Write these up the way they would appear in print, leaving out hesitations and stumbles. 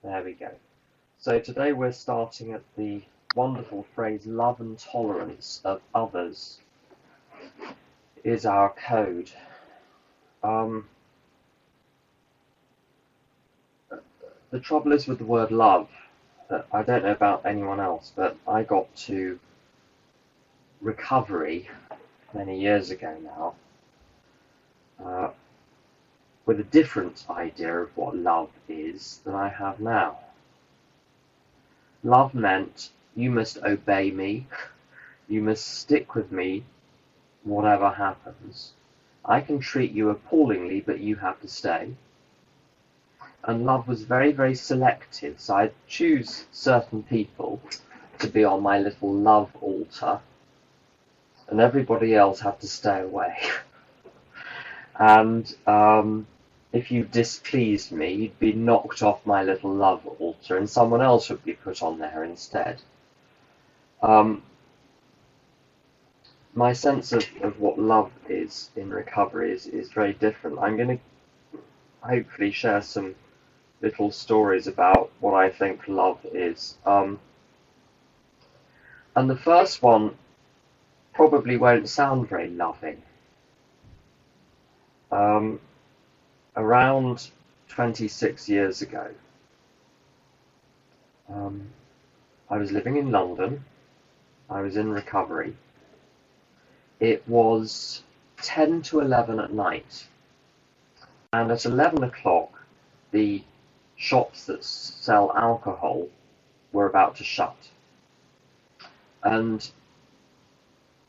There we go. So today we're starting at the wonderful phrase, love and tolerance of others is our code. Um, the trouble is with the word love, that I don't know about anyone else, but I got to recovery many years ago now with a different idea of what love is than I have now. Love meant you must obey me, you must stick with me whatever happens. I can treat you appallingly, but you have to stay. And love was very, very selective, so I'd choose certain people to be on my little love altar, and everybody else had to stay away. And if you displeased me, you'd be knocked off my little love altar, and someone else would be put on there instead. My sense of what love is in recovery is very different. I'm going to hopefully share some little stories about what I think love is. And the first one probably won't sound very loving. Around 26 years ago, I was living in London. I was in recovery. It was 10 to 11 at night, and at 11 o'clock the shops that sell alcohol were about to shut. And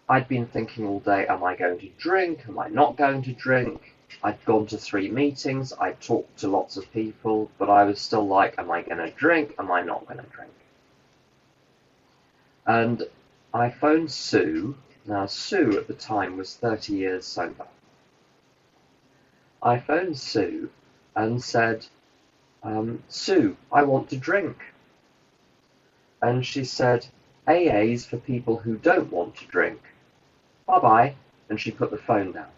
I'd been thinking all day, am I going to drink? Am I not going to drink? I'd gone to 3 meetings, I'd talked to lots of people, but I was still like, am I going to drink? Am I not going to drink? And I phoned Sue. Now, Sue at the time was 30 years sober. I phoned Sue and said, Sue, I want to drink. And she said, AA's for people who don't want to drink. Bye-bye. And she put the phone down.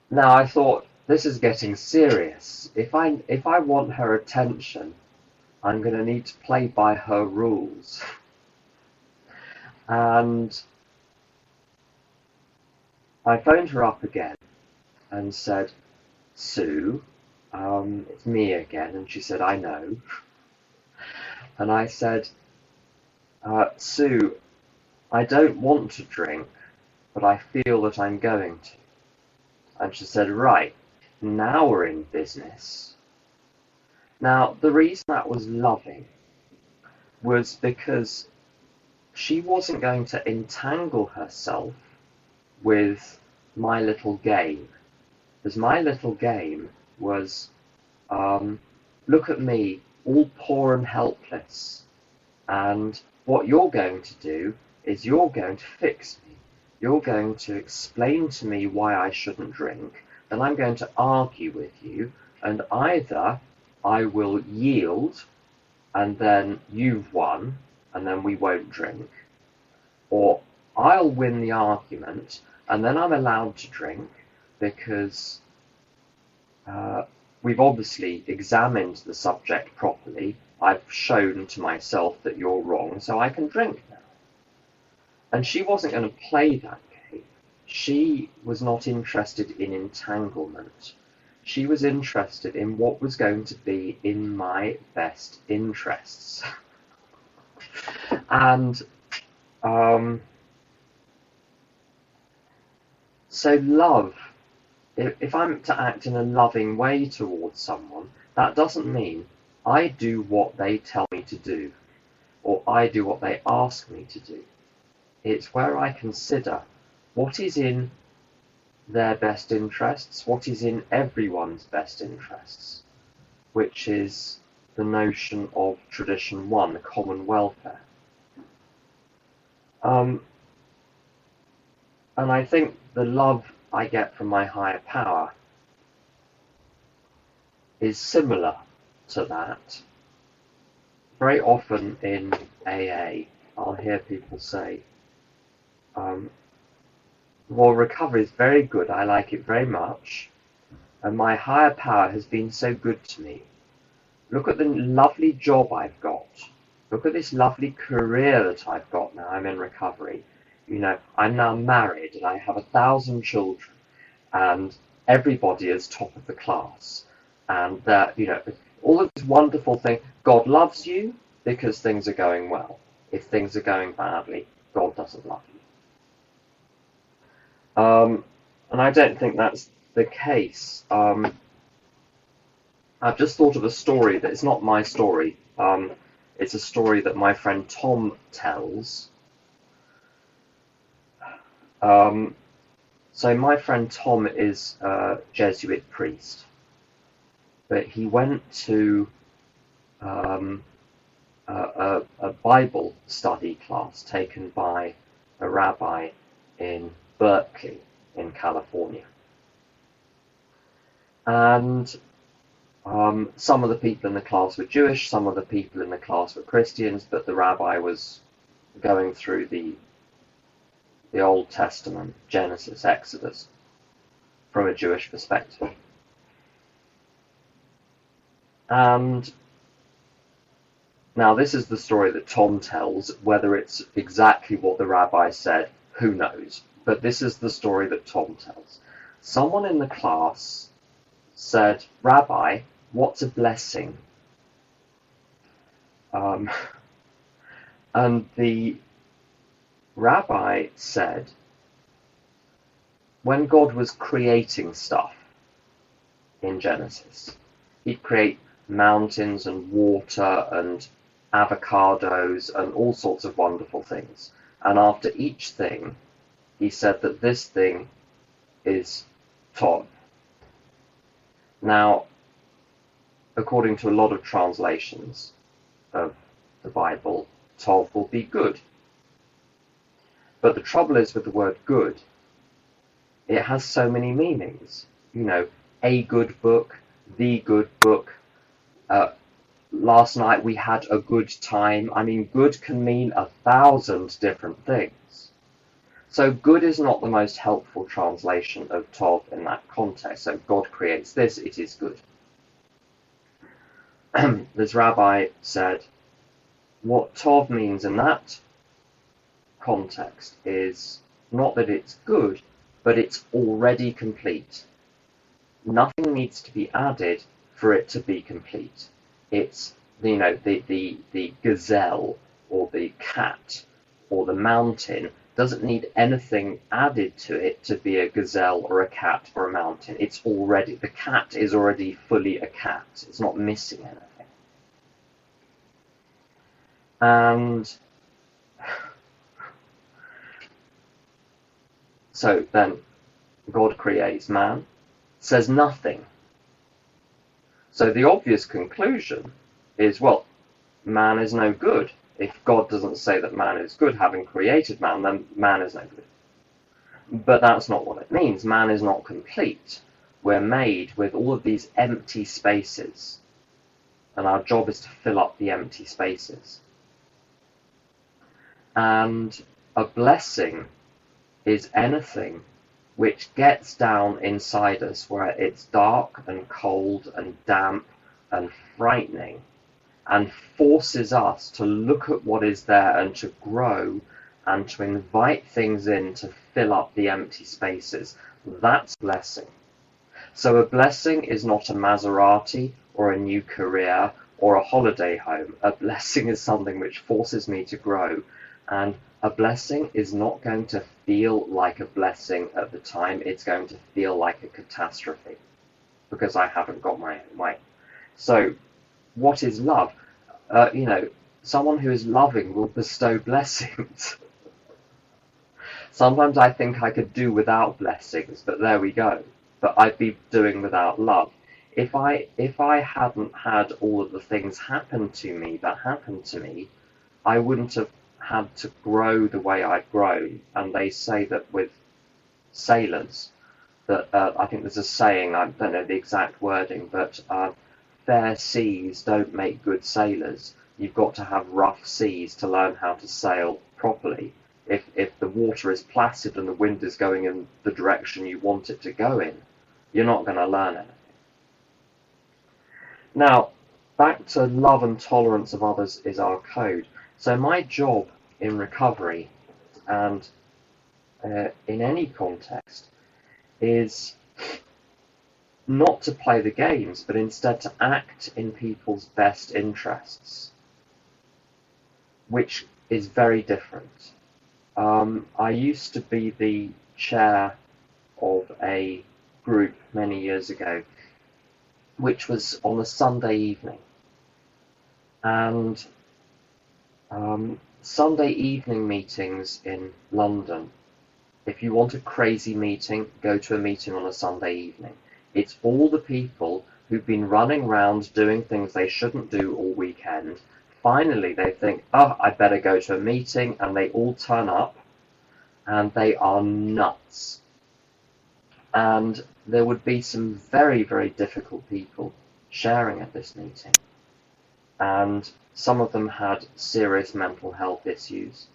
Now I thought, this is getting serious. If I want her attention, I'm going to need to play by her rules. And I phoned her up again and said, Sue, it's me again. And she said, I know. And I said, Sue, I don't want to drink, but I feel that I'm going to. And she said, right, now we're in business. Now, the reason that was loving was because she wasn't going to entangle herself with my little game. Because my little game was, look at me, all poor and helpless. And what you're going to do is you're going to fix me. You're going to explain to me why I shouldn't drink. Then I'm going to argue with you. And either I will yield, and then you've won, and then we won't drink. Or I'll win the argument, and then I'm allowed to drink, because we've obviously examined the subject properly. I've shown to myself that you're wrong, so I can drink now. And she wasn't going to play that game. She was not interested in entanglement. She was interested in what was going to be in my best interests. And so love, if I'm to act in a loving way towards someone, that doesn't mean I do what they tell me to do, or I do what they ask me to do. It's where I consider what is in their best interests, what is in everyone's best interests, which is the notion of tradition 1, common welfare. And I think the love I get from my higher power is similar to that. Very often in AA, I'll hear people say, well, recovery is very good, I like it very much, and my higher power has been so good to me. Look at the lovely job I've got. Look at this lovely career that I've got now. I'm in recovery. I'm now married and I have 1,000 children, and everybody is top of the class. And all of this wonderful thing. God loves you because things are going well. If things are going badly, God doesn't love you. And I don't think that's the case. I've just thought of a story that it's not my story. It's a story that my friend Tom tells. So my friend Tom is a Jesuit priest, but he went to a Bible study class taken by a rabbi in Berkeley, in California. And some of the people in the class were Jewish, some of the people in the class were Christians, but the rabbi was going through the Old Testament, Genesis, Exodus, from a Jewish perspective. And now this is the story that Tom tells. Whether it's exactly what the rabbi said, who knows? But this is the story that Tom tells. Someone in the class said, "Rabbi, what's a blessing?" And the rabbi said, when God was creating stuff in Genesis, he'd create mountains and water and avocados and all sorts of wonderful things. And after each thing, he said that this thing is Tov. Now, according to a lot of translations of the Bible, Tov will be good. But the trouble is with the word good, it has so many meanings. A good book, the good book. Last night we had a good time. I mean, good can mean 1,000 different things. So good is not the most helpful translation of Tov in that context. So God creates this, it is good. This rabbi said, what Tov means in that context is not that it's good, but it's already complete. Nothing needs to be added for it to be complete. It's the gazelle or the cat or the mountain doesn't need anything added to it to be a gazelle or a cat or a mountain. The cat is already fully a cat. It's not missing anything. And so then God creates man, says nothing. So the obvious conclusion is, well, man is no good. If God doesn't say that man is good, having created man, then man is no good. But that's not what it means. Man is not complete. We're made with all of these empty spaces, and our job is to fill up the empty spaces. And a blessing is anything which gets down inside us where it's dark and cold and damp and frightening and forces us to look at what is there and to grow and to invite things in to fill up the empty spaces. That's blessing. So a blessing is not a Maserati or a new career or a holiday home. A blessing is something which forces me to grow. And a blessing is not going to feel like a blessing at the time. It's going to feel like a catastrophe because I haven't got my own way. So what is love? Someone who is loving will bestow blessings. Sometimes I think I could do without blessings, but there we go. But I'd be doing without love. If I hadn't had all of the things happen to me that happened to me, I wouldn't have had to grow the way I'd grown. And they say that with sailors, that I think there's a saying, I don't know the exact wording, but fair seas don't make good sailors. You've got to have rough seas to learn how to sail properly. If the water is placid and the wind is going in the direction you want it to go in, you're not going to learn anything. Now, back to love and tolerance of others is our code. So my job in recovery and in any context is not to play the games, but instead to act in people's best interests, which is very different. I used to be the chair of a group many years ago, which was on a Sunday evening. And Sunday evening meetings in London, if you want a crazy meeting, go to a meeting on a Sunday evening. It's all the people who've been running around doing things they shouldn't do all weekend. Finally, they think, oh, I better go to a meeting, and they all turn up, and they are nuts. And there would be some very, very difficult people sharing at this meeting. And some of them had serious mental health issues.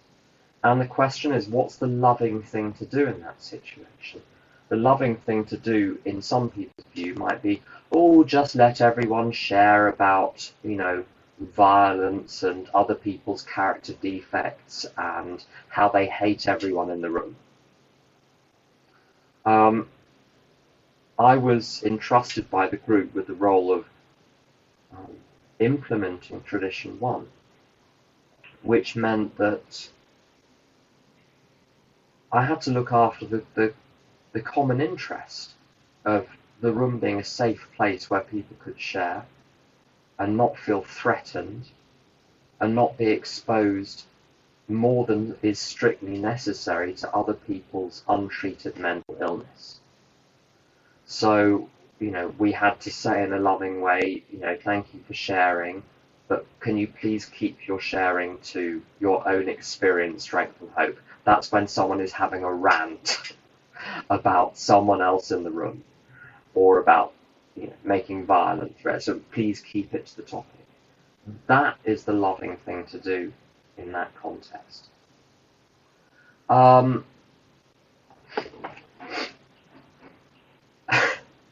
And the question is, what's the loving thing to do in that situation? The loving thing to do, in some people's view, might be, oh, just let everyone share about, violence and other people's character defects and how they hate everyone in the room. I was entrusted by the group with the role of implementing Tradition 1, which meant that I had to look after the common interest of the room being a safe place where people could share and not feel threatened and not be exposed more than is strictly necessary to other people's untreated mental illness. So, we had to say in a loving way, thank you for sharing, but can you please keep your sharing to your own experience, strength and hope? That's when someone is having a rant about someone else in the room or about making violent threats. So please keep it to the topic. That is the loving thing to do in that context.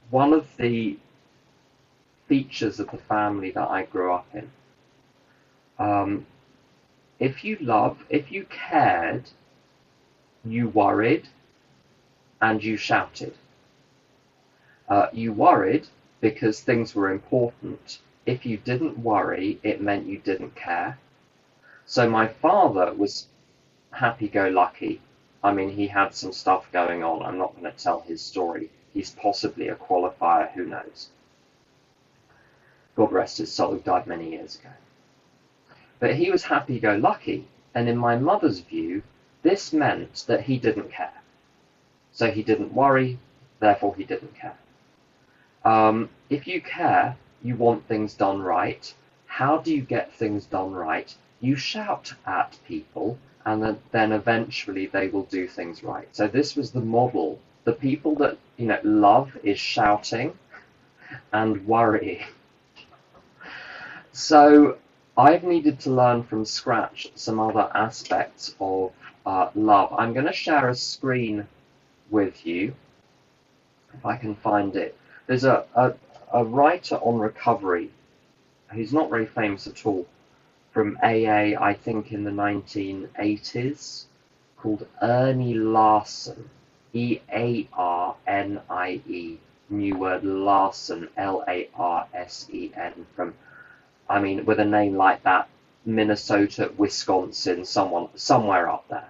One of the features of the family that I grew up in, if you cared, you worried and you shouted. You worried because things were important. If you didn't worry, it meant you didn't care. So my father was happy-go-lucky. I mean, he had some stuff going on. I'm not going to tell his story. He's possibly a qualifier, who knows. God rest his soul, who died many years ago. But he was happy-go-lucky, and in my mother's view, this meant that he didn't care. So he didn't worry, therefore he didn't care. If you care, you want things done right. How do you get things done right? You shout at people, and then eventually they will do things right. So this was the model. The people that love is shouting and worrying. So I've needed to learn from scratch some other aspects of love. I'm going to share a screen with you, if I can find it. There's a writer on recovery, who's not very famous at all, from AA, I think in the 1980s, called Ernie Larson, E-A-R-N-I-E, new word Larson, L-A-R-S-E-N, from, with a name like that, Minnesota, Wisconsin, somewhere up there.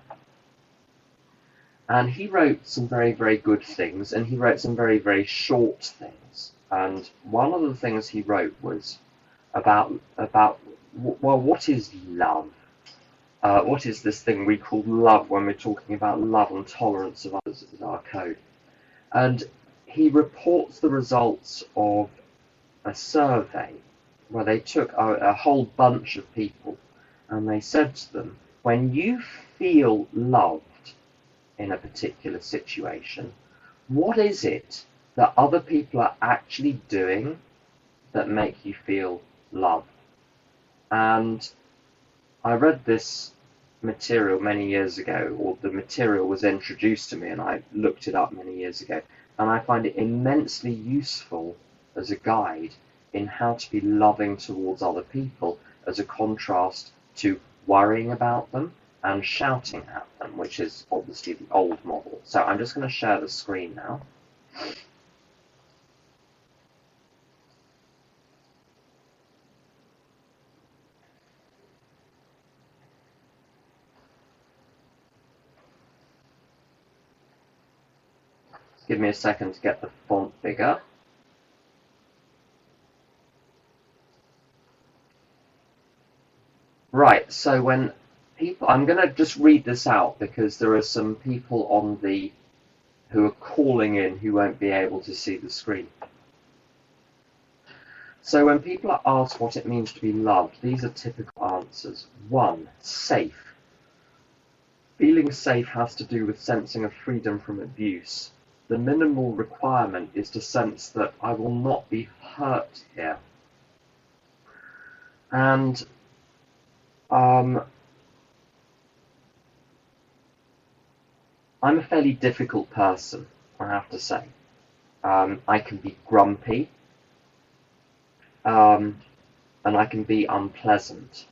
And he wrote some very, very good things, and he wrote some very, very short things. And one of the things he wrote was about what is love? What is this thing we call love when we're talking about love and tolerance of others as our code? And he reports the results of a survey where they took a whole bunch of people and they said to them, when you feel loved in a particular situation, what is it that other people are actually doing that make you feel loved? And I read this material many years ago, or the material was introduced to me and I looked it up many years ago, and I find it immensely useful as a guide in how to be loving towards other people, as a contrast to worrying about them and shouting at them, which is obviously the old model. So I'm just going to share the screen now. Give me a second to get the font bigger. Right, so when people, I'm going to just read this out because there are some people on the who are calling in who won't be able to see the screen. So when people are asked what it means to be loved, these are typical answers. 1, safe. Feeling safe has to do with sensing a freedom from abuse. The minimal requirement is to sense that I will not be hurt here. And I'm a fairly difficult person, I have to say. I can be grumpy, and I can be unpleasant.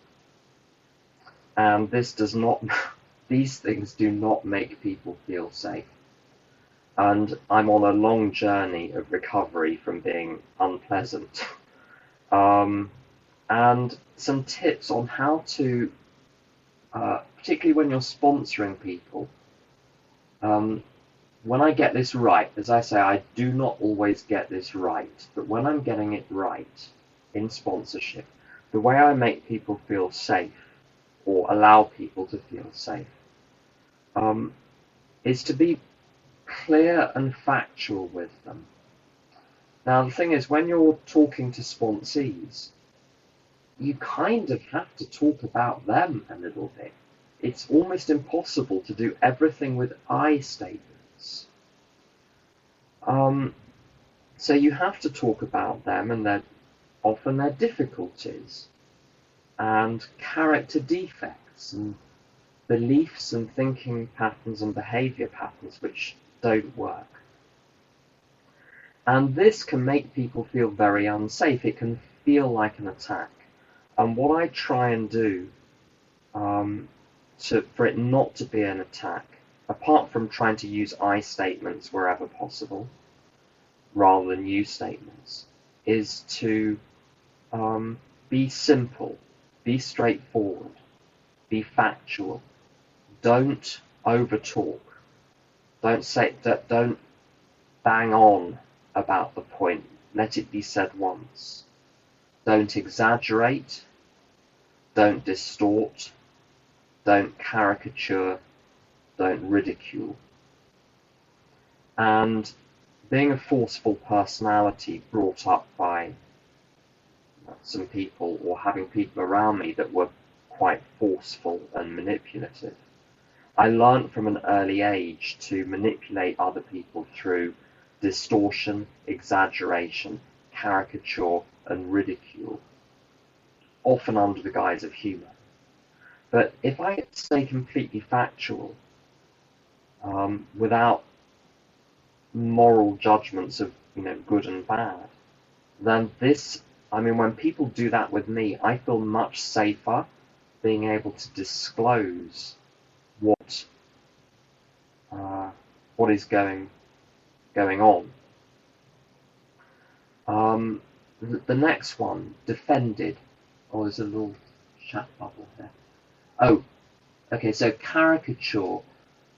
And this does not, these things do not make people feel safe. And I'm on a long journey of recovery from being unpleasant. And some tips on how to, particularly when you're sponsoring people, when I get this right, as I say, I do not always get this right, but when I'm getting it right in sponsorship, the way I make people feel safe, or allow people to feel safe, is to be clear and factual with them. Now, the thing is, when you're talking to sponsees, you kind of have to talk about them a little bit. It's almost impossible to do everything with I statements. So you have to talk about them and often their difficulties and character defects and beliefs and thinking patterns and behavior patterns which don't work. And this can make people feel very unsafe. It can feel like an attack. And what I try and do for it not to be an attack, apart from trying to use I statements wherever possible, rather than you statements, is to be simple, be straightforward, be factual. Don't overtalk. Don't bang on about the point. Let it be said once. Don't exaggerate. Don't distort. Don't caricature. Don't ridicule. And being a forceful personality brought up by some people, or having people around me that were quite forceful and manipulative, I learned from an early age to manipulate other people through distortion, exaggeration, caricature, and ridicule, often under the guise of humour. But if I stay completely factual, without moral judgments of good and bad, then when people do that with me, I feel much safer being able to disclose what is going on. The next one, defended. Oh, there's a little chat bubble there. Oh, okay. So caricature.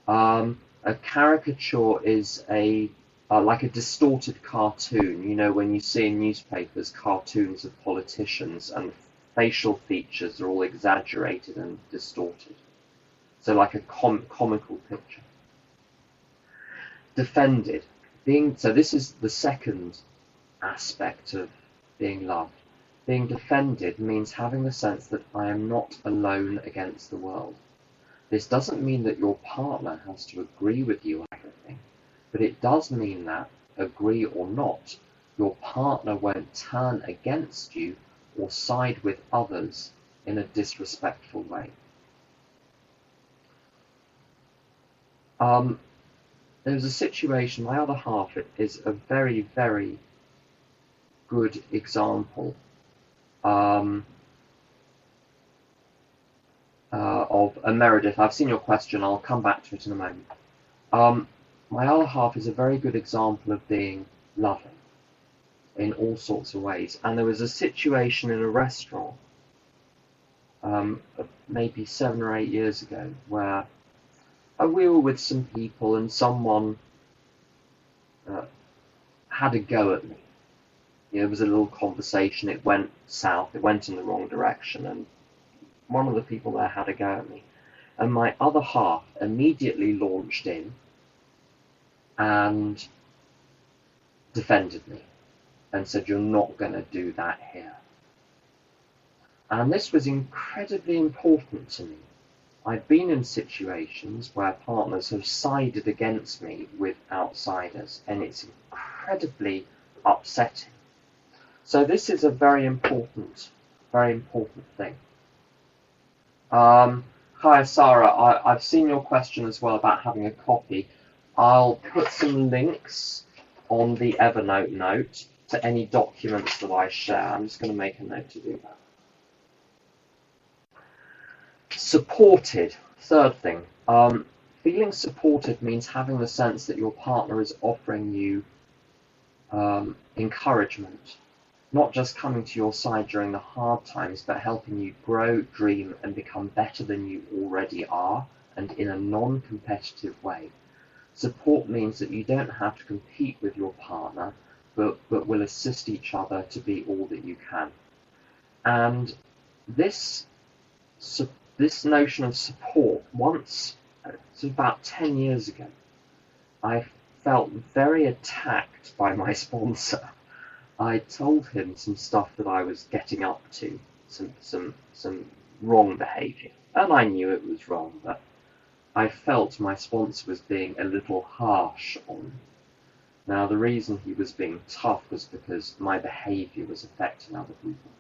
A caricature is like a distorted cartoon. You know, when you see in newspapers cartoons of politicians and facial features are all exaggerated and distorted. So like a comical picture. Defended. So this is the second aspect of being loved. Being defended means having the sense that I am not alone against the world. This doesn't mean that your partner has to agree with you on everything, but it does mean that, agree or not, your partner won't turn against you or side with others in a disrespectful way. there was a situation, my other half is a very, very good example of a Meredith. I've seen your question, I'll come back to it in a moment. My other half is a very good example of being loving in all sorts of ways. And there was a situation in a restaurant, maybe 7 or 8 years ago, where we were with some people and someone had a go at me. There was a little conversation, it went south, it went in the wrong direction, and one of the people there had a go at me. And my other half immediately launched in and defended me and said, "You're not going to do that here." And this was incredibly important to me. I've been in situations where partners have sided against me with outsiders, and it's incredibly upsetting. So this is a very important thing. Hi, Sarah. I've seen your question as well about having a copy. I'll put some links on the Evernote note to any documents that I share. I'm just going to make a note to do that. Supported. Third thing. Feeling supported means having the sense that your partner is offering you encouragement, not just coming to your side during the hard times, but helping you grow, dream, and become better than you already are, and in a non-competitive way. Support means that you don't have to compete with your partner, but will assist each other to be all that you can. And this notion of support, once, it's about 10 years ago, I felt very attacked by my sponsor. I told him some stuff that I was getting up to, some wrong behaviour, and I knew it was wrong, but I felt my sponsor was being a little harsh on me. Now, the reason he was being tough was because my behaviour was affecting other people.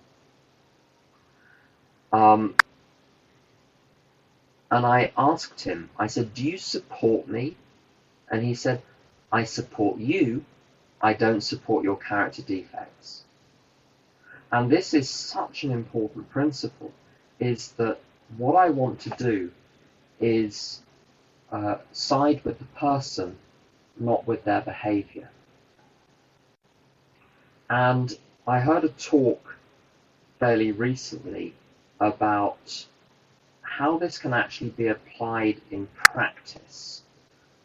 And I asked him, I said, "Do you support me?" And he said, "I support you. I don't support your character defects." And this is such an important principle, is that what I want to do is side with the person, not with their behaviour. And I heard a talk fairly recently about how this can actually be applied in practice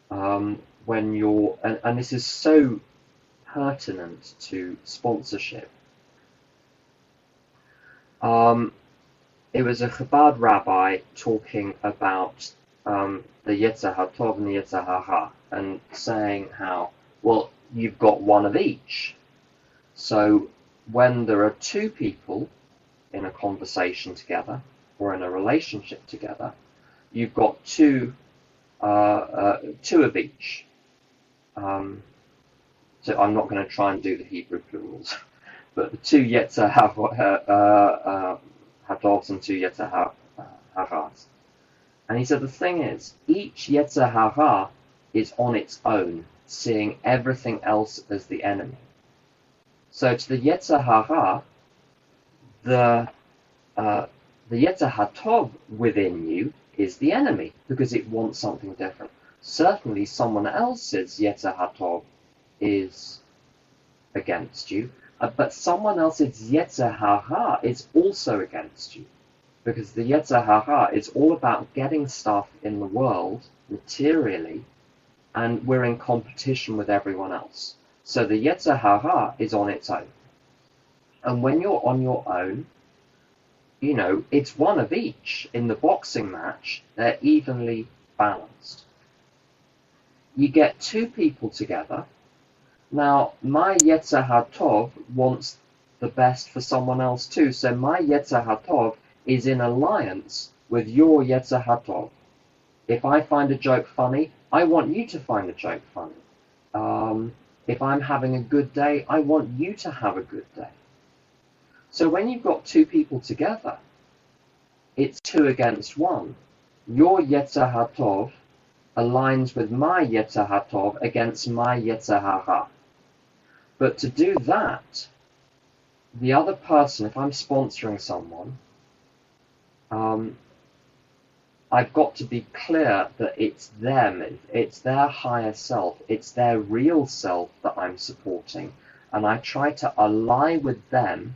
when you're, and this is so pertinent to sponsorship. It was a Chabad rabbi talking about the Yetzer HaTov and the Yetzer HaRa, and saying how, well, you've got one of each. So when there are two people in a conversation together, or in a relationship together, you've got two of each. So I'm not going to try and do the Hebrew plurals, but the two Yetzer HaTovs and two Yetzer HaRas. And he said the thing is, each Yetzer HaRa is on its own, seeing everything else as the enemy. So to the Yetzer HaRa, the Yetzer HaTov within you is the enemy, because it wants something different. Certainly someone else's Yetzer HaTov is against you, but someone else's Yetzer HaRa is also against you, because the Yetzer HaRa is all about getting stuff in the world materially, and we're in competition with everyone else. So the Yetzer HaRa is on its own. And when you're on your own, you know, it's one of each. In the boxing match, they're evenly balanced. You get two people together. Now, my Yetzer HaTov wants the best for someone else too. So my Yetzer HaTov is in alliance with your Yetzer HaTov. If I find a joke funny, I want you to find a joke funny. If I'm having a good day, I want you to have a good day. So when you've got two people together, it's 2 against 1. Your Yetzer HaTov aligns with my Yetzer HaTov against my Yetzer Hara. But to do that, the other person, if I'm sponsoring someone, I've got to be clear that it's them, it's their higher self, it's their real self that I'm supporting. And I try to ally with them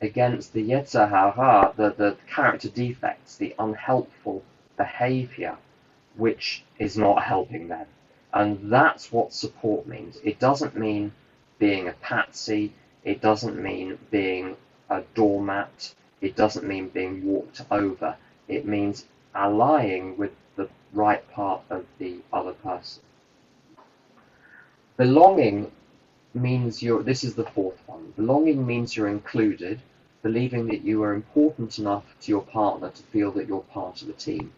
against the Yetzer Hara, the character defects, the unhelpful behavior, which is not helping them. And that's what support means. It doesn't mean being a patsy, it doesn't mean being a doormat, it doesn't mean being walked over. It means allying with the right part of the other person. Belonging means this is the fourth one. Belonging means you're included, believing that you are important enough to your partner to feel that you're part of the team.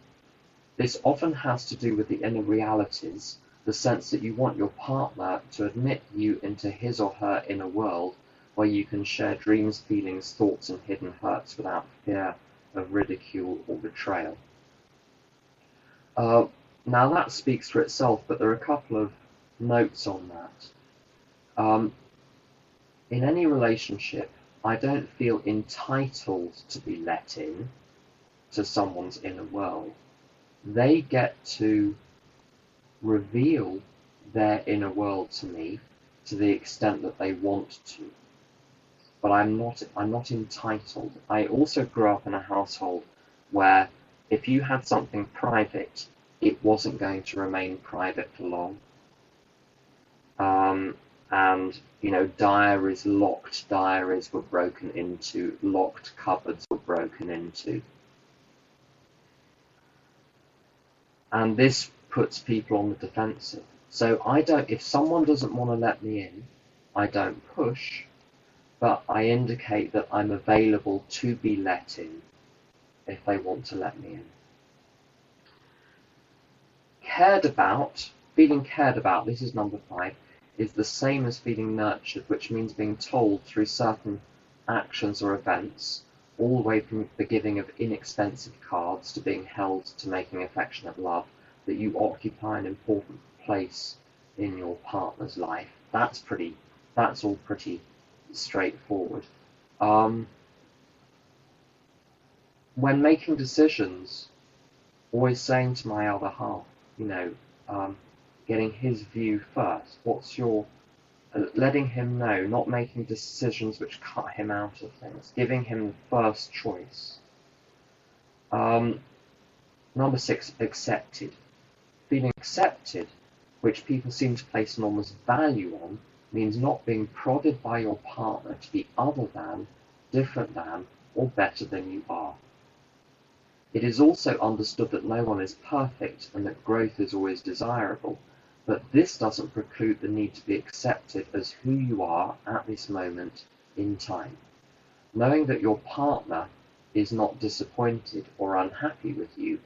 This often has to do with the inner realities, the sense that you want your partner to admit you into his or her inner world, where you can share dreams, feelings, thoughts, and hidden hurts without fear of ridicule or betrayal. Now that speaks for itself, but there are a couple of notes on that. In any relationship, I don't feel entitled to be let in to someone's inner world. They get to reveal their inner world to me to the extent that they want to. But I'm not entitled. I also grew up in a household where if you had something private, it wasn't going to remain private for long. And, locked diaries were broken into, locked cupboards were broken into. And this puts people on the defensive. So if someone doesn't want to let me in, I don't push, but I indicate that I'm available to be let in if they want to let me in. Feeling cared about, this is number 5, is the same as feeling nurtured, which means being told through certain actions or events, all the way from the giving of inexpensive cards to being held to making affectionate love, that you occupy an important place in your partner's life. That's all pretty straightforward. When making decisions, always saying to my other half, getting his view first. Letting him know, not making decisions which cut him out of things, giving him the first choice. Number 6, accepted. Feeling accepted, which people seem to place enormous value on, means not being prodded by your partner to be other than, different than, or better than you are. It is also understood that no one is perfect and that growth is always desirable, but this doesn't preclude the need to be accepted as who you are at this moment in time. Knowing that your partner is not disappointed or unhappy with you,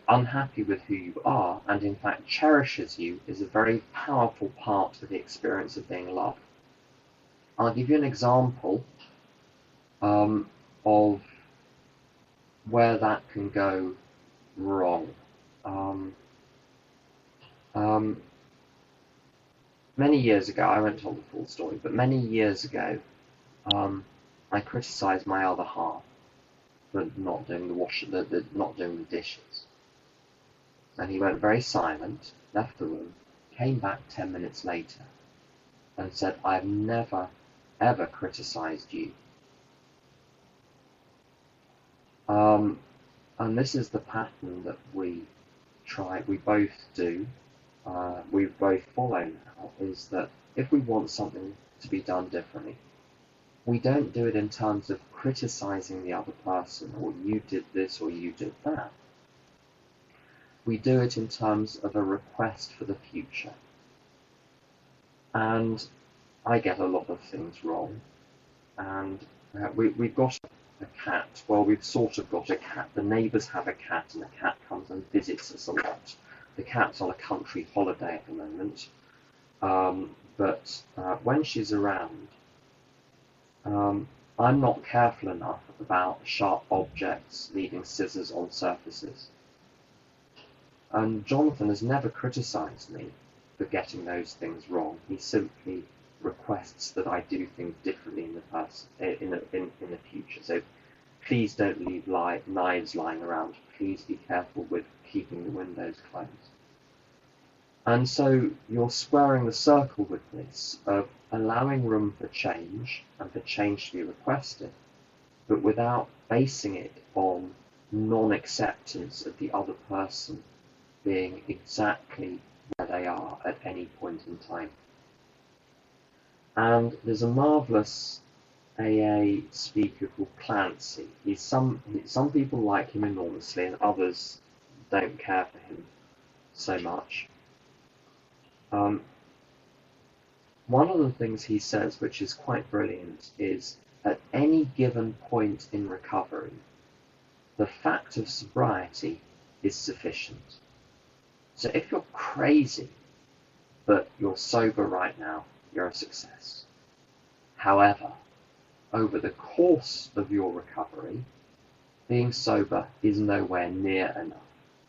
unhappy with who you are, and in fact cherishes you, is a very powerful part of the experience of being loved. I'll give you an example of where that can go wrong. Many years ago, I won't tell the full story, but many years ago, I criticised my other half for not doing not doing the dishes, and he went very silent, left the room, came back 10 minutes later, and said, "I've never ever criticised you." And this is the pattern that we both do, we both follow now, is that if we want something to be done differently, we don't do it in terms of criticising the other person, or you did this or you did that. We do it in terms of a request for the future. And I get a lot of things wrong, and we've got a cat. Well, we've sort of got a cat. The neighbours have a cat, and the cat comes and visits us a lot. The cat's on a country holiday at the moment, but when she's around, I'm not careful enough about sharp objects leaving scissors on surfaces. And Jonathan has never criticised me for getting those things wrong. He simply requests that I do things differently in the future. So please don't leave knives lying around. Please be careful with keeping the windows closed. And so you're squaring the circle with this of allowing room for change and for change to be requested, but without basing it on non-acceptance of the other person being exactly where they are at any point in time. And there's a marvellous AA speaker called Clancy. Some people like him enormously, and others don't care for him so much. One of the things he says, which is quite brilliant, is at any given point in recovery, the fact of sobriety is sufficient. So if you're crazy, but you're sober right now, you're a success. However, over the course of your recovery, being sober is nowhere near enough.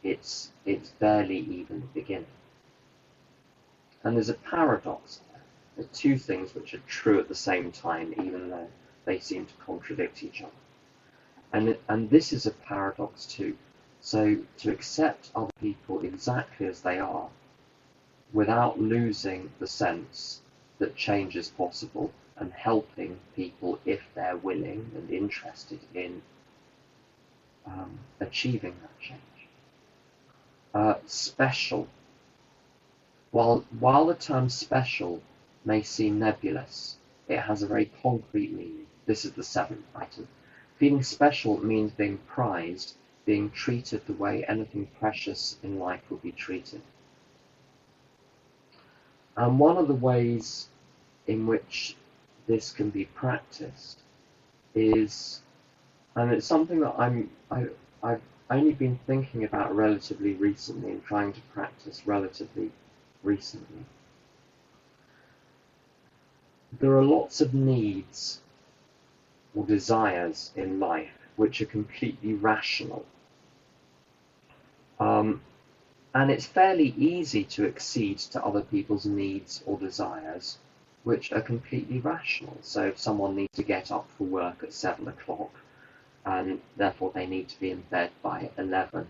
It's barely even the beginning. And there's a paradox there. There are two things which are true at the same time, even though they seem to contradict each other. And this is a paradox too. So to accept other people exactly as they are, without losing the sense that change is possible, and helping people if they're willing and interested in achieving that change. Special. While the term special may seem nebulous, it has a very concrete meaning. This is the 7th item. Feeling special means being prized, being treated the way anything precious in life will be treated. And one of the ways in which this can be practiced is, and it's something that I've only been thinking about relatively recently and trying to practice relatively recently. There are lots of needs or desires in life which are completely rational. And it's fairly easy to accede to other people's needs or desires which are completely rational. So if someone needs to get up for work at 7 o'clock, and therefore they need to be in bed by 11,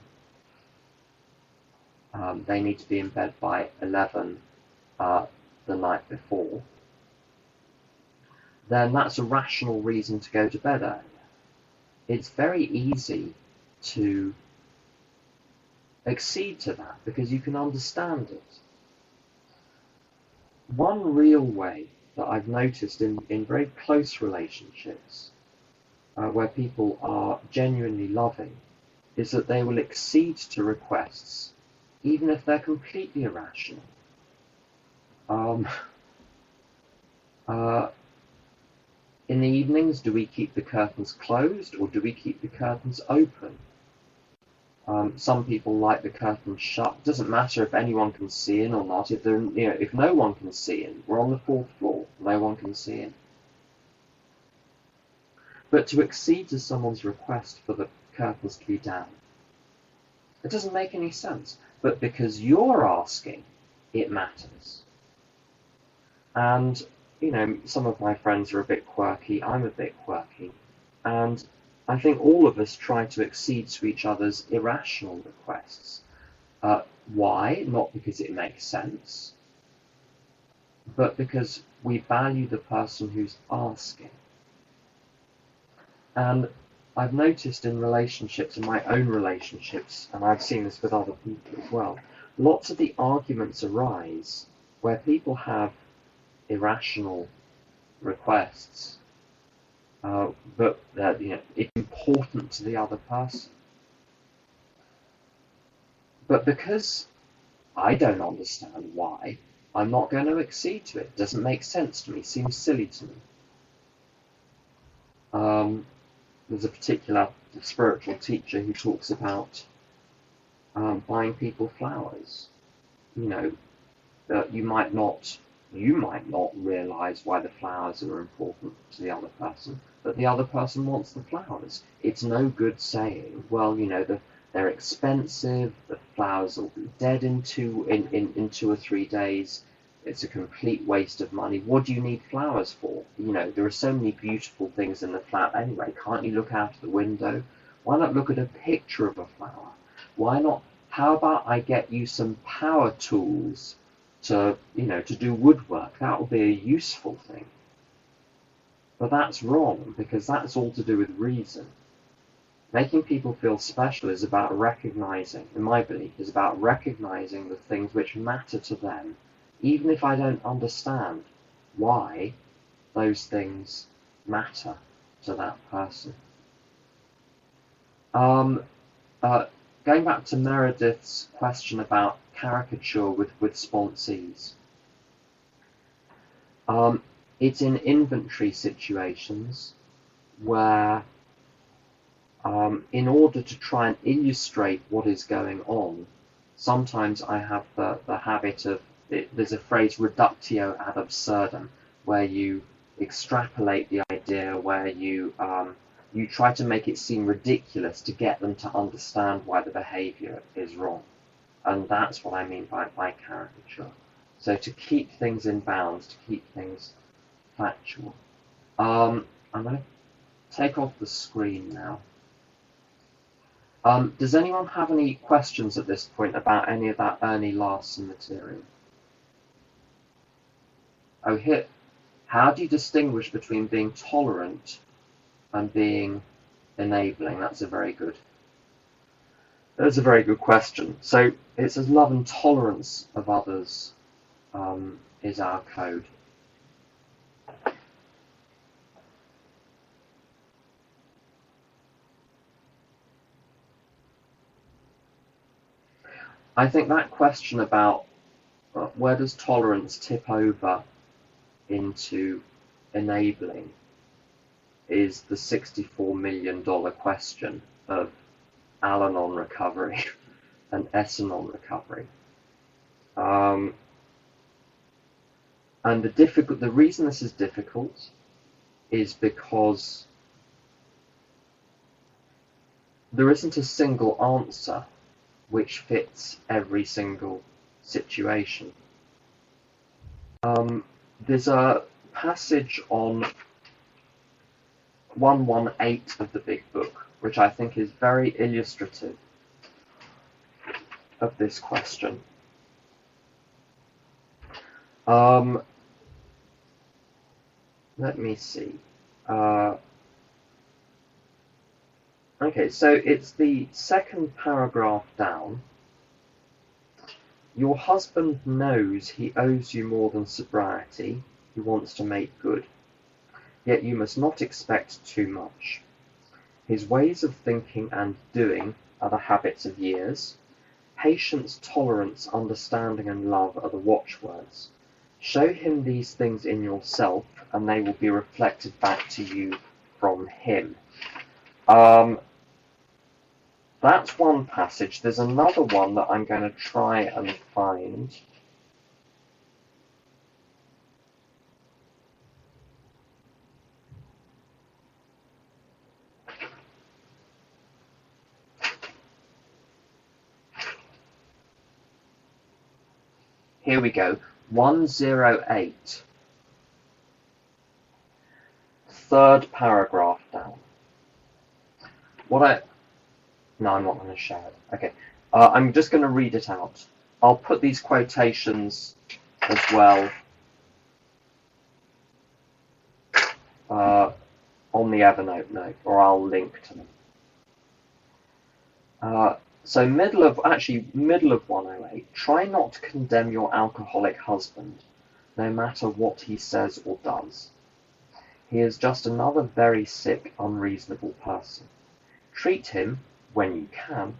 they need to be in bed by 11 the night before, then that's a rational reason to go to bed earlier. It's very easy to accede to that because you can understand it. One real way that I've noticed in very close relationships where people are genuinely loving is that they will accede to requests even if they're completely irrational. In the evenings, do we keep the curtains closed or do we keep the curtains open? Some people like the curtains shut. It doesn't matter if anyone can see in or not. If no one can see in, we're on the 4th floor. No one can see in. But to accede to someone's request for the curtains to be down, it doesn't make any sense. But because you're asking, it matters. And some of my friends are a bit quirky. I'm a bit quirky, and I think all of us try to accede to each other's irrational requests. Why? Not because it makes sense, but because we value the person who's asking. And I've noticed in relationships, in my own relationships, and I've seen this with other people as well, lots of the arguments arise where people have irrational requests, but it's important to the other person. But because I don't understand why, I'm not going to accede to it. It doesn't make sense to me, seems silly to me. There's a particular spiritual teacher who talks about buying people flowers. You might not realize why the flowers are important to the other person, but the other person wants the flowers. It's no good saying, well, they're expensive, the flowers will be dead in 2 or 3 days, it's a complete waste of money. What do you need flowers for? You know, there are so many beautiful things in the flat anyway. Can't you look out of the window? Why not look at a picture of a flower? Why not, how about I get you some power tools to, to do woodwork? That will be a useful thing. But that's wrong, because that's all to do with reason. Making people feel special is about recognizing, in my belief, is about recognizing the things which matter to them, even if I don't understand why those things matter to that person. Going back to Meredith's question about caricature with sponsees, it's in inventory situations where, in order to try and illustrate what is going on, sometimes I have the habit of, there's a phrase, reductio ad absurdum, where you extrapolate the idea, where you try to make it seem ridiculous to get them to understand why the behaviour is wrong. And that's what I mean by caricature. So to keep things in bounds, to keep things factual. I'm going to take off the screen now. Does anyone have any questions at this point about any of that Ernie Larson material? Oh, here. How do you distinguish between being tolerant and being enabling? That's a very good question. So it says love and tolerance of others is our code. I think that question about where does tolerance tip over into enabling is the $64 million question of Al-Anon recovery and S-Anon recovery. And the reason this is difficult is because there isn't a single answer which fits every single situation. There's a passage on 118 of the Big Book, which I think is very illustrative of this question. Let me see. Okay, so it's the second paragraph down. Your husband knows he owes you more than sobriety. He wants to make good. Yet you must not expect too much. His ways of thinking and doing are the habits of years. Patience, tolerance, understanding, and love are the watchwords. Show him these things in yourself, and they will be reflected back to you from him. That's one passage. There's another one that I'm going to try and find. Here we go. 108. Third paragraph down. No, I'm not going to share it. Okay. I'm just going to read it out. I'll put these quotations as well on the Evernote note, or I'll link to them. So middle of 108, try not to condemn your alcoholic husband, no matter what he says or does. He is just another very sick, unreasonable person. Treat him, when you can,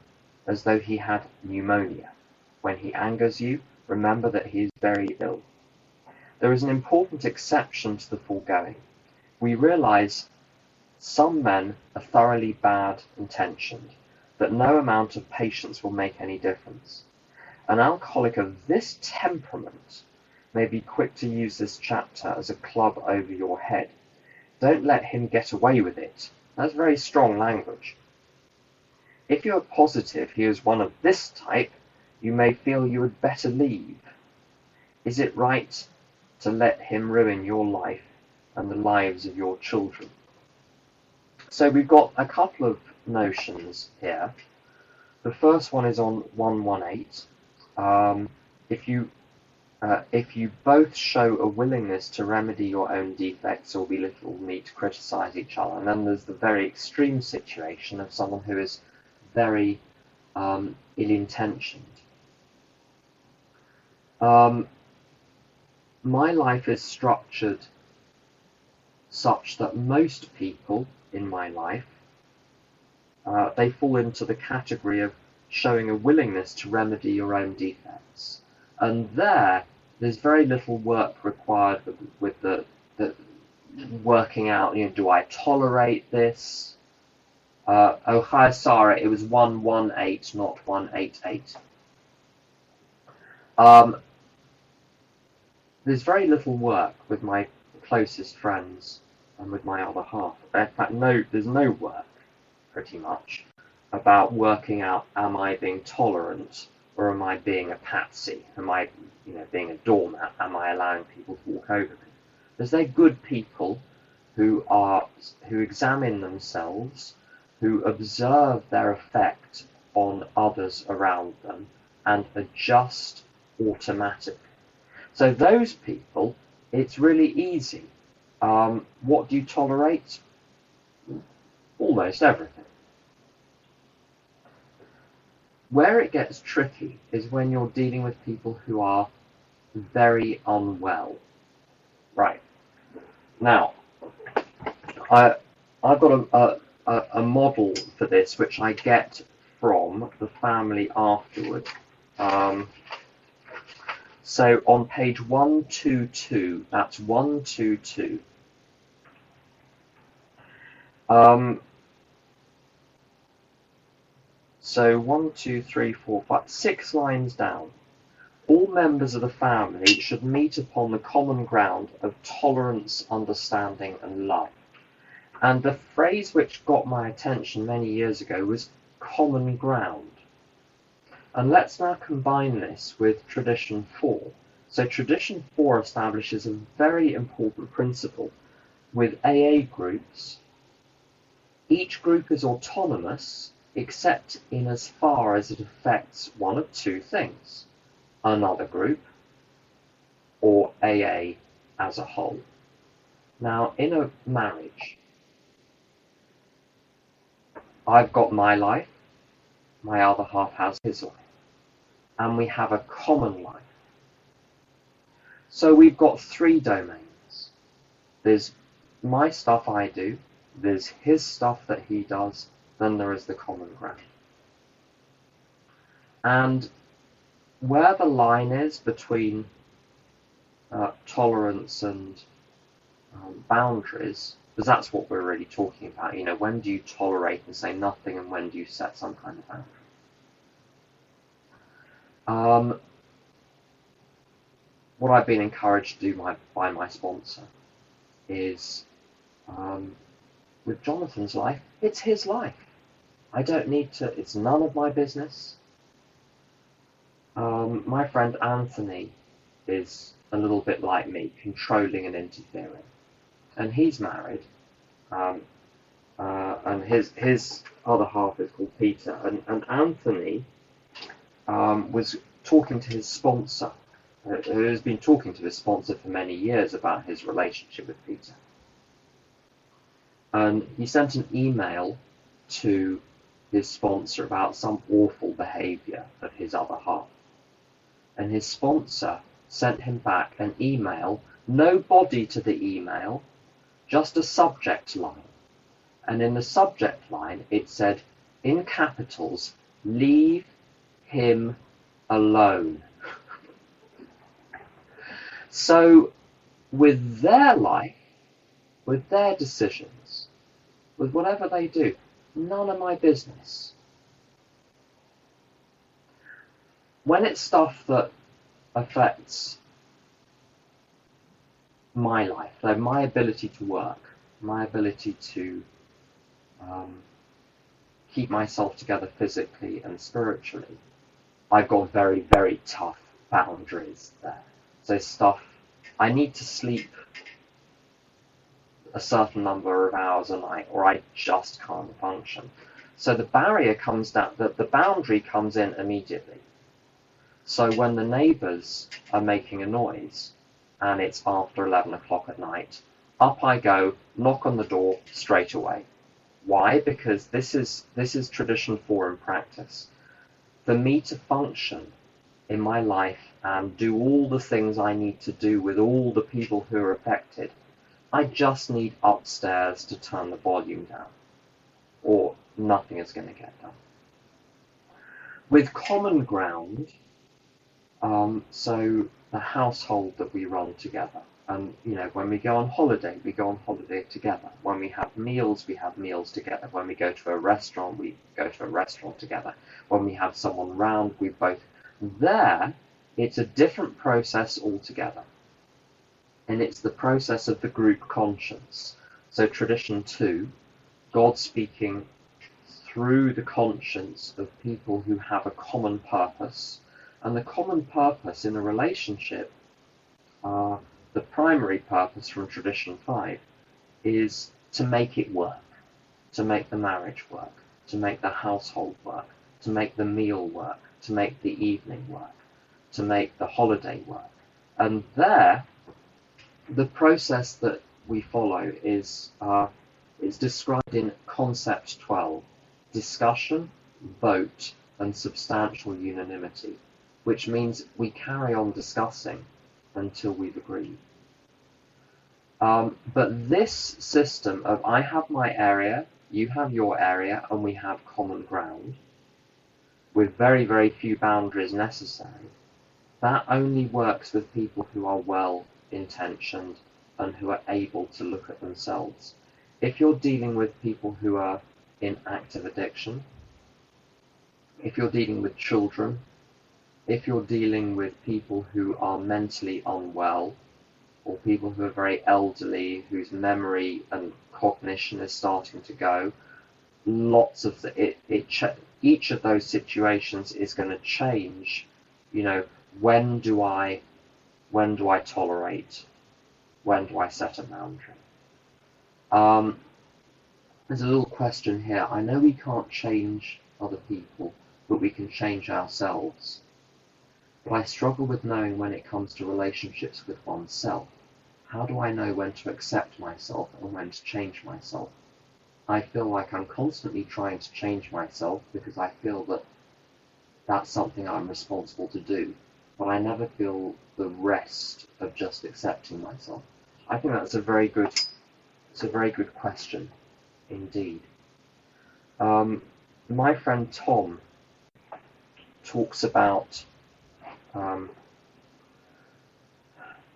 as though he had pneumonia. When he angers you, remember that he is very ill. There is an important exception to the foregoing. We realize some men are thoroughly bad-intentioned, that no amount of patience will make any difference. An alcoholic of this temperament may be quick to use this chapter as a club over your head. Don't let him get away with it. That's very strong language. If you are positive he is one of this type, you may feel you would better leave. Is it right to let him ruin your life and the lives of your children? So we've got a couple of notions here. The first one is on 118. If you both show a willingness to remedy your own defects or belittle me to criticize each other, and then there's the very extreme situation of someone who is very ill-intentioned. My life is structured such that most people in my life, they fall into the category of showing a willingness to remedy your own defects. And there's very little work required with the working out, do I tolerate this? Oh, hi, Sarah, it was 118, not 188. There's very little work with my closest friends and with my other half. In fact, there's no work, pretty much, about working out, am I being tolerant or am I being a patsy? Am I, being a doormat? Am I allowing people to walk over me? Because they're good people who examine themselves, who observe their effect on others around them and adjust automatically. So those people, it's really easy. What do you tolerate? Almost everything. Where it gets tricky is when you're dealing with people who are very unwell. Right. Now, I've got a model for this, which I get from the family afterward. So on page 122, that's 122. So 1, 2, 3, 4, 5, 6 lines down. All members of the family should meet upon the common ground of tolerance, understanding, and love. And the phrase which got my attention many years ago was common ground. And let's now combine this with tradition 4. So tradition 4 establishes a very important principle. With AA groups, each group is autonomous except in as far as it affects one of two things: another group or AA as a whole. Now, in a marriage, I've got my life, my other half has his life, and we have a common life. So we've got 3 domains. There's my stuff I do, there's his stuff that he does, then there is the common ground. And where the line is between tolerance and boundaries, because that's what we're really talking about, when do you tolerate and say nothing, and when do you set some kind of boundary? What I've been encouraged to do by my sponsor is, with Jonathan's life, it's his life. I don't need to, it's none of my business. My friend Anthony is a little bit like me, controlling and interfering. And he's married, and his other half is called Peter. And Anthony was talking to his sponsor, who has been talking to his sponsor for many years about his relationship with Peter. And he sent an email to his sponsor about some awful behaviour of his other half. And his sponsor sent him back an email, no body to the email, just a subject line. And in the subject line it said, in capitals, leave him alone. So with their life, with their decisions, with whatever they do, none of my business. When it's stuff that affects my life, so my ability to work, my ability to keep myself together physically and spiritually, I've got very, very tough boundaries there. So stuff, I need to sleep a certain number of hours a night or I just can't function. So the barrier comes down, the boundary comes in immediately. So when the neighbours are making a noise and it's after 11 o'clock at night, up I go, knock on the door straight away. Why? Because this is tradition 4 in practice. For me to function in my life and do all the things I need to do with all the people who are affected, I just need upstairs to turn the volume down, or nothing is going to get done. With common ground, so the household that we run together, and when we go on holiday, we go on holiday together. When we have meals together. When we go to a restaurant, we go to a restaurant together. When we have someone round, we both there. It's a different process altogether, and it's the process of the group conscience. So tradition 2, God speaking through the conscience of people who have a common purpose. And the common purpose in a relationship, the primary purpose from tradition 5, is to make it work, to make the marriage work, to make the household work, to make the meal work, to make the evening work, to make the holiday work. And there, the process that we follow is described in Concept 12, discussion, vote, and substantial unanimity, which means we carry on discussing until we've agreed. But this system of I have my area, you have your area, and we have common ground, with very, very few boundaries necessary, that only works with people who are well-intentioned and who are able to look at themselves. If you're dealing with people who are in active addiction, if you're dealing with children, if you're dealing with people who are mentally unwell, or people who are very elderly, whose memory and cognition is starting to go, each of those situations is going to change. When do I tolerate? When do I set a boundary? There's a little question here. I know we can't change other people, but we can change ourselves. But I struggle with knowing when it comes to relationships with oneself. How do I know when to accept myself and when to change myself? I feel like I'm constantly trying to change myself because I feel that that's something I'm responsible to do, but I never feel the rest of just accepting myself. I think that's a very good question indeed. My friend Tom talks about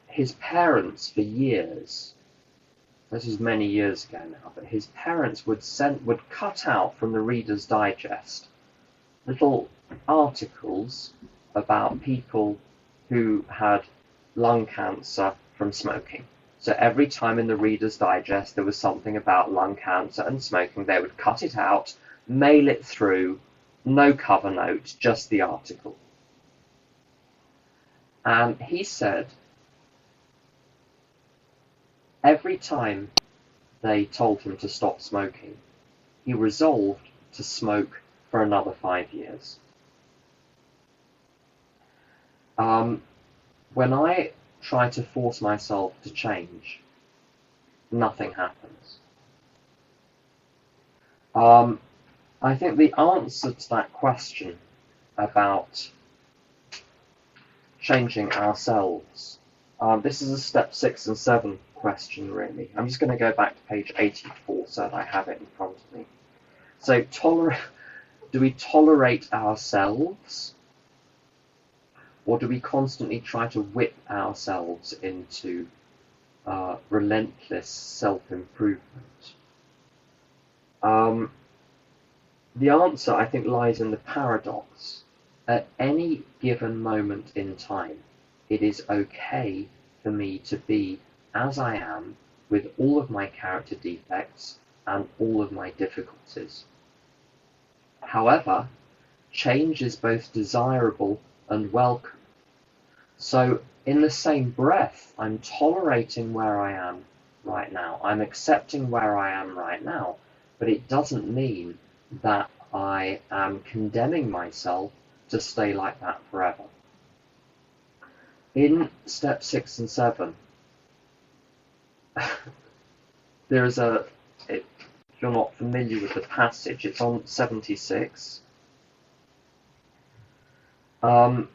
his parents for years. This is many years ago now, but his parents would cut out from the Reader's Digest little articles about people who had lung cancer from smoking. So every time in the Reader's Digest there was something about lung cancer and smoking, they would cut it out, mail it through, no cover note, just the article. And he said every time they told him to stop smoking, he resolved to smoke for another 5 years. When I try to force myself to change, nothing happens. I think the answer to that question about changing ourselves, this is a step 6 and 7 question really. I'm just going to go back to page 84 so that I have it in front of me. So do we tolerate ourselves, or do we constantly try to whip ourselves into relentless self-improvement? The answer, I think, lies in the paradox. At any given moment in time, it is okay for me to be as I am, with all of my character defects and all of my difficulties. However, change is both desirable and welcome. So in the same breath, I'm tolerating where I am right now. I'm accepting where I am right now, but it doesn't mean that I am condemning myself to stay like that forever. In step 6 and 7, there is if you're not familiar with the passage, it's on 76. So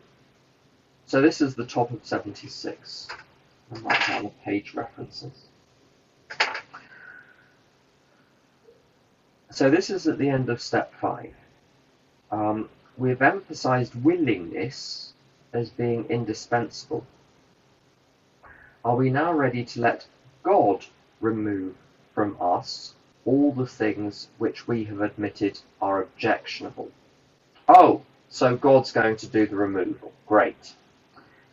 this is the top of 76. I write down the page references. So this is at the end of step 5. We've emphasized willingness as being indispensable. Are we now ready to let God remove from us all the things which we have admitted are objectionable? Oh, so God's going to do the removal. Great.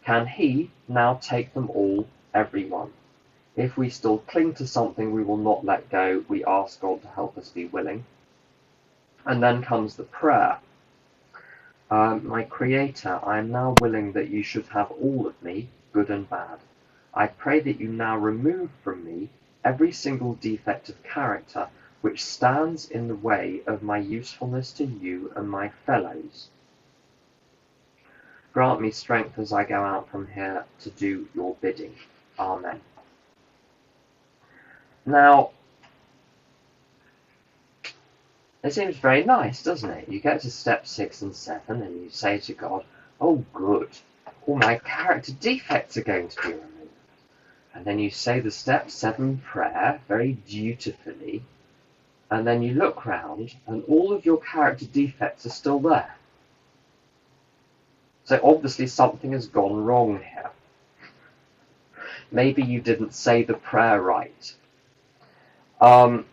Can he now take them all, everyone? If we still cling to something we will not let go, we ask God to help us be willing. And then comes the prayer. My Creator, I am now willing that you should have all of me, good and bad. I pray that you now remove from me every single defect of character which stands in the way of my usefulness to you and my fellows. Grant me strength as I go out from here to do your bidding. Amen. Now, it seems very nice, doesn't it? You get to step 6 and 7 and you say to God, oh good, all my character defects are going to be removed. And then you say the step 7 prayer very dutifully, and then you look round and all of your character defects are still there. So obviously something has gone wrong here. Maybe you didn't say the prayer right. I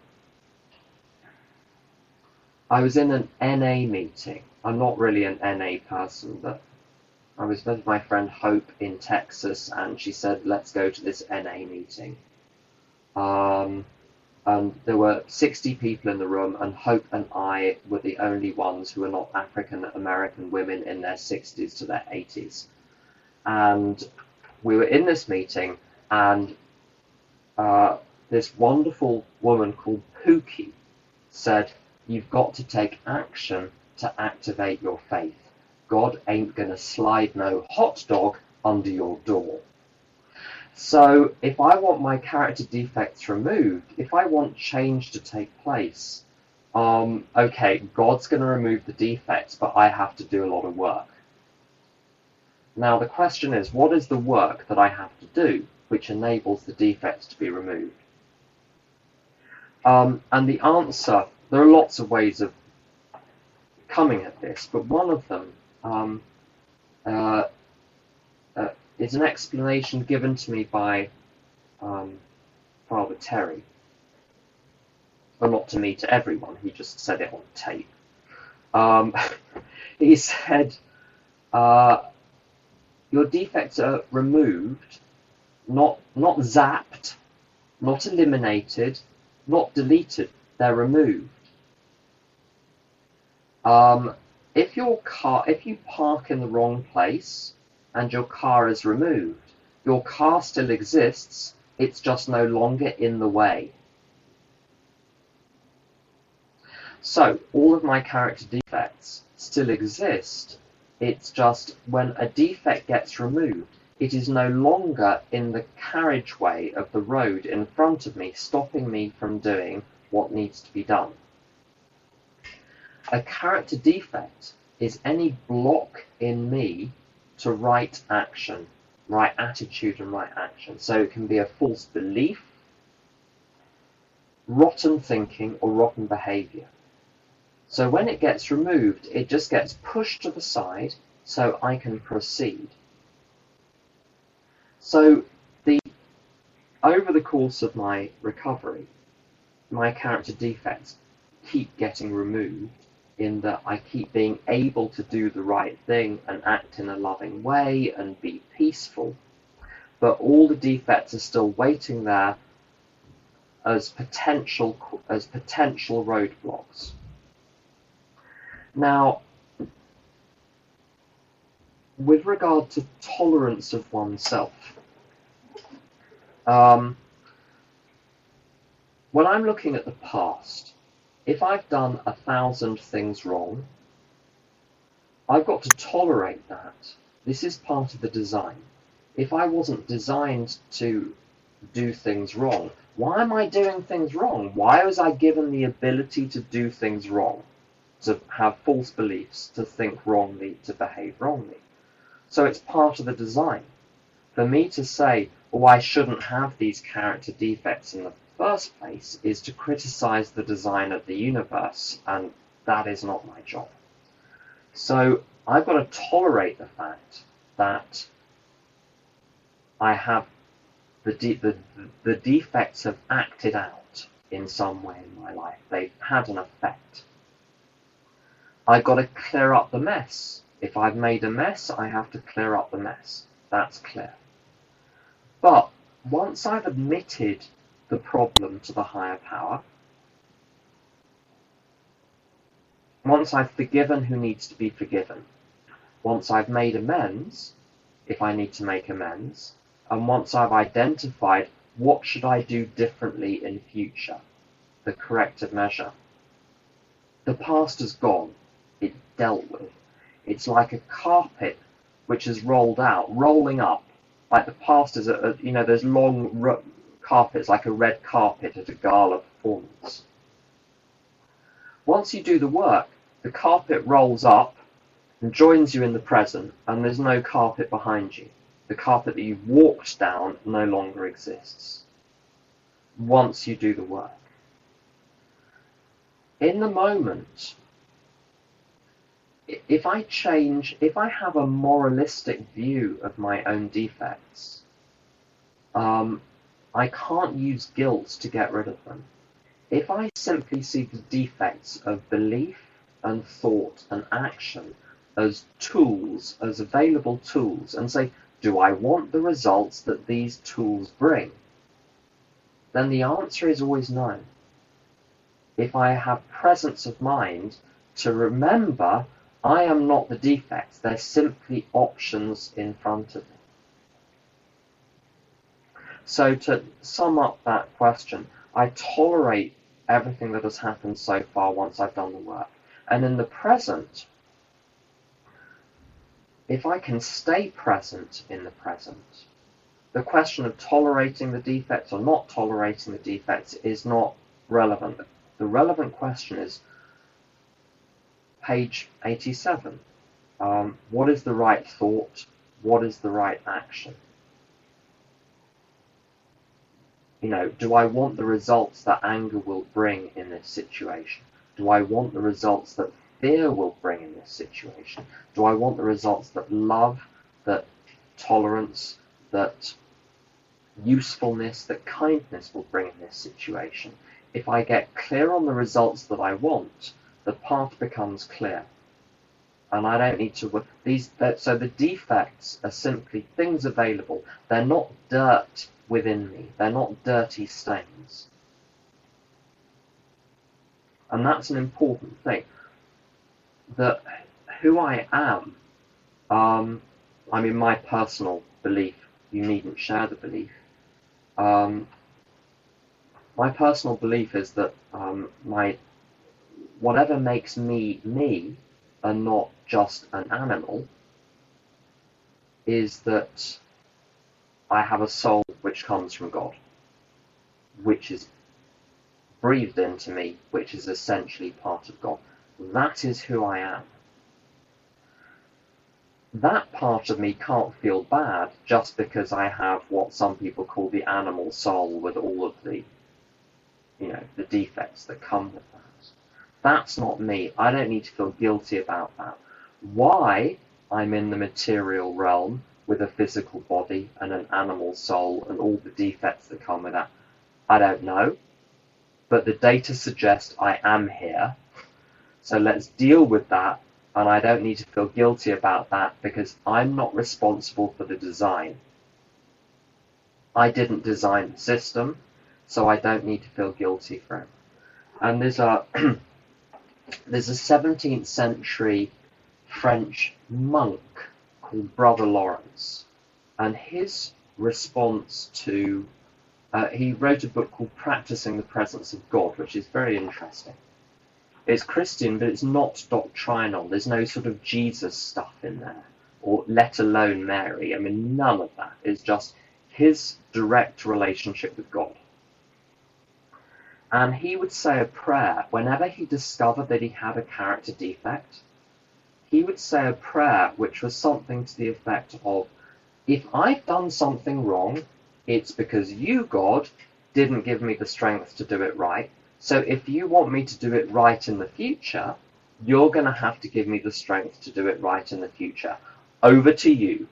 was in an NA meeting. I'm not really an NA person, but I was with my friend Hope in Texas, and she said, let's go to this NA meeting. And there were 60 people in the room, and Hope and I were the only ones who were not African American women in their 60s to their 80s. And we were in this meeting, and this wonderful woman called Pookie said, you've got to take action to activate your faith. God ain't gonna slide no hot dog under your door. So if I want my character defects removed, if I want change to take place, okay, God's going to remove the defects, but I have to do a lot of work. Now the question is, what is the work that I have to do which enables the defects to be removed? And the answer, there are lots of ways of coming at this, but one of them is an explanation given to me by Father Terry. Well, not to me, to everyone. He just said it on tape. He said, your defects are removed, not zapped, not eliminated, not deleted. They're removed. If you park in the wrong place and your car is removed, your car still exists, it's just no longer in the way. So all of my character defects still exist, it's just when a defect gets removed, it is no longer in the carriageway of the road in front of me, stopping me from doing what needs to be done. A character defect is any block in me to right action, right attitude and right action. So it can be a false belief, rotten thinking, or rotten behaviour. So when it gets removed, it just gets pushed to the side so I can proceed. So over the course of my recovery, my character defects keep getting removed, in that I keep being able to do the right thing and act in a loving way and be peaceful. But all the defects are still waiting there as potential roadblocks. Now, with regard to tolerance of oneself, when I'm looking at the past, if I've done 1,000 things wrong, I've got to tolerate that. This is part of the design. If I wasn't designed to do things wrong, why am I doing things wrong? Why was I given the ability to do things wrong? To have false beliefs, to think wrongly, to behave wrongly. So it's part of the design. For me to say, oh, I shouldn't have these character defects in the first place is to criticize the design of the universe, and that is not my job. So I've got to tolerate the fact that I have the defects have acted out in some way in my life. They've had an effect. I've got to clear up the mess. If I've made a mess, I have to clear up the mess. That's clear. But once I've admitted the problem to the higher power, once I've forgiven who needs to be forgiven, once I've made amends, if I need to make amends, and once I've identified what should I do differently in future, the corrective measure, the past is gone. It's dealt with. It's like a carpet which is rolled out, rolling up. Like the past is there's long carpets, like a red carpet at a gala performance. Once you do the work, the carpet rolls up and joins you in the present, and there's no carpet behind you. The carpet that you've walked down no longer exists. Once you do the work. In the moment, if I have a moralistic view of my own defects, I can't use guilt to get rid of them. If I simply see the defects of belief and thought and action as tools, as available tools, and say, do I want the results that these tools bring? Then the answer is always no. If I have presence of mind to remember I am not the defects, they're simply options in front of me. So to sum up that question, I tolerate everything that has happened so far once I've done the work. And in the present, if I can stay present in the present, the question of tolerating the defects or not tolerating the defects is not relevant. The relevant question is page 87. What is the right thought? What is the right action? Do I want the results that anger will bring in this situation? Do I want the results that fear will bring in this situation? Do I want the results that love, that tolerance, that usefulness, that kindness will bring in this situation? If I get clear on the results that I want, the path becomes clear. And I don't need to... So the defects are simply things available. They're not dirt within me. They're not dirty stains. And that's an important thing. That who I am, my personal belief, you needn't share the belief. My personal belief is that whatever makes me me and not just an animal is that I have a soul which comes from God, which is breathed into me, which is essentially part of God. That is who I am. That part of me can't feel bad just because I have what some people call the animal soul with all of the, the defects that come with that. That's not me. I don't need to feel guilty about that. Why I'm in the material realm with a physical body and an animal soul and all the defects that come with that, I don't know. But the data suggests I am here. So let's deal with that, and I don't need to feel guilty about that because I'm not responsible for the design. I didn't design the system, so I don't need to feel guilty for it. And there's There's a 17th century French monk called Brother Lawrence, and his response to he wrote a book called Practising the Presence of God, which is very interesting. It's Christian, but it's not doctrinal. There's no sort of Jesus stuff in there, or let alone Mary. I mean, none of that. It's just his direct relationship with God. And he would say a prayer whenever he discovered that he had a character defect. He would say a prayer which was something to the effect of, if I've done something wrong, it's because you, God, didn't give me the strength to do it right. So if you want me to do it right in the future, you're going to have to give me the strength to do it right in the future. Over to you.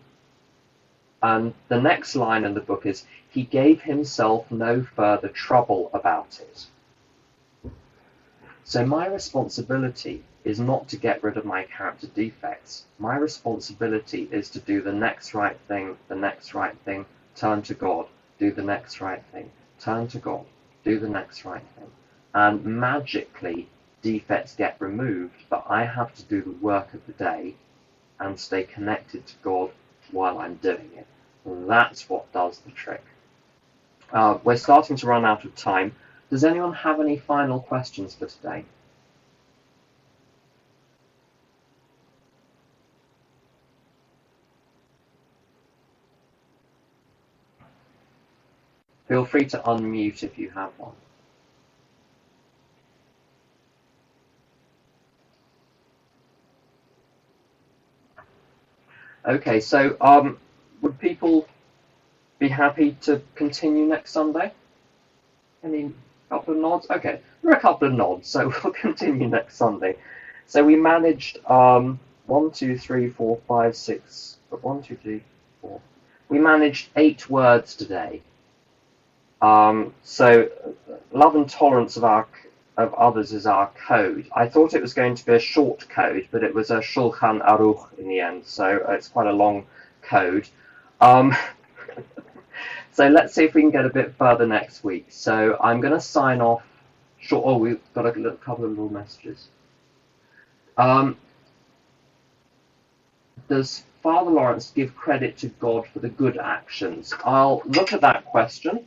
And the next line in the book is, he gave himself no further trouble about it. So my responsibility is not to get rid of my character defects. My responsibility is to do the next right thing, turn to God, do the next right thing, turn to God, do the next right thing. And magically, defects get removed, but I have to do the work of the day and stay connected to God while I'm doing it. And that's what does the trick. We're starting to run out of time. Does anyone have any final questions for today? Feel free to unmute if you have one. Okay, so would people be happy to continue next Sunday? Any couple of nods? Okay, there are a couple of nods, so we'll continue next Sunday. So we managed 1, 2, 3, 4, 5, 6, 1, 2, 3, 4. We managed 8 words today. So love and tolerance of others is our code. I thought it was going to be a short code, but it was a Shulchan Aruch in the end, so it's quite a long code. So let's see if we can get a bit further next week. So I'm going to sign off. Oh, we've got a couple of little messages. Does Father Lawrence give credit to God for the good actions? I'll look at that question.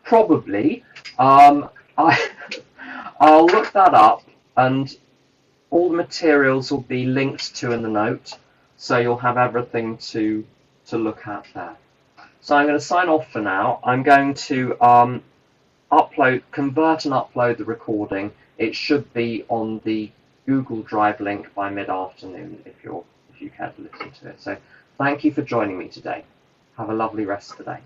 Probably. I'll look that up, and all the materials will be linked to in the note, so you'll have everything to look at there. So I'm going to sign off for now. I'm going to convert and upload the recording. It should be on the Google Drive link by mid-afternoon if you care to listen to it. So thank you for joining me today. Have a lovely rest of the day.